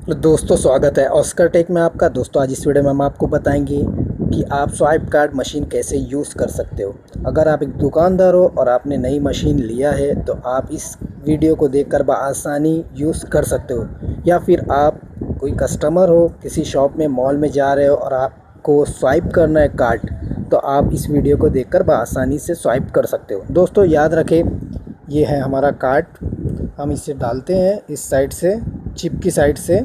तो दोस्तों स्वागत है ऑस्कर टेक में आपका। दोस्तों आज इस वीडियो में हम आपको बताएंगे कि आप स्वाइप कार्ड मशीन कैसे यूज़ कर सकते हो। अगर आप एक दुकानदार हो और आपने नई मशीन लिया है तो आप इस वीडियो को देखकर बआसानी यूज़ कर सकते हो। या फिर आप कोई कस्टमर हो, किसी शॉप में मॉल में जा रहे हो और आपको स्वाइप करना है कार्ड, तो आप इस वीडियो को देखकर बआसानी से स्वाइप कर सकते हो। दोस्तों याद रखें, ये है हमारा कार्ड। हम इसे डालते हैं इस साइड से, चिप की साइड से,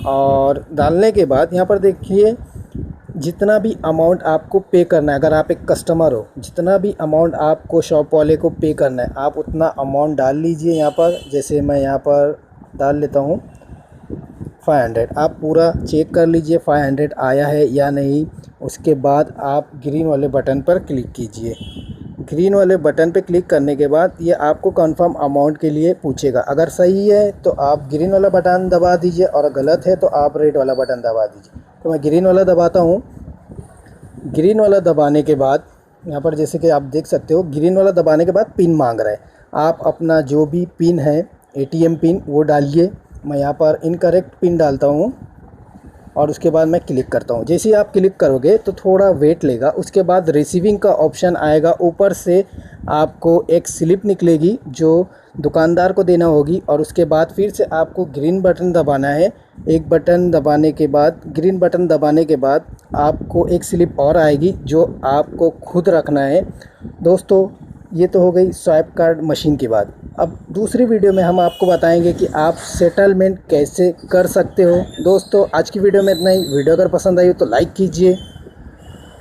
और डालने के बाद यहाँ पर देखिए जितना भी अमाउंट आपको पे करना है, अगर आप एक कस्टमर हो, जितना भी अमाउंट आपको शॉप वाले को पे करना है आप उतना अमाउंट डाल लीजिए। यहाँ पर जैसे मैं यहाँ पर डाल लेता हूँ 500। आप पूरा चेक कर लीजिए 500 आया है या नहीं। उसके बाद आप ग्रीन वाले बटन पर क्लिक कीजिए। ग्रीन वाले बटन पे क्लिक करने के बाद ये आपको कंफर्म अमाउंट के लिए पूछेगा। अगर सही है तो आप ग्रीन वाला बटन दबा दीजिए और गलत है तो आप रेड वाला बटन दबा दीजिए। तो मैं ग्रीन वाला दबाता हूँ। ग्रीन वाला दबाने के बाद यहाँ पर जैसे कि आप देख सकते हो, ग्रीन वाला दबाने के बाद पिन मांग रहा है। आप अपना जो भी पिन है, एटीएम पिन, वो डालिए। मैं यहाँ पर इनकरेक्ट पिन डालता हूँ और उसके बाद मैं क्लिक करता हूँ। जैसे ही आप क्लिक करोगे तो थोड़ा वेट लेगा। उसके बाद रिसीविंग का ऑप्शन आएगा। ऊपर से आपको एक स्लिप निकलेगी जो दुकानदार को देना होगी, और उसके बाद फिर से आपको ग्रीन बटन दबाना है। एक बटन दबाने के बाद, ग्रीन बटन दबाने के बाद आपको एक स्लिप और आएगी जो आपको खुद रखना है। दोस्तों ये तो हो गई स्वाइप कार्ड मशीन की बात। अब दूसरी वीडियो में हम आपको बताएंगे कि आप सेटलमेंट कैसे कर सकते हो। दोस्तों आज की वीडियो में इतना ही। वीडियो अगर पसंद आई हो तो लाइक कीजिए।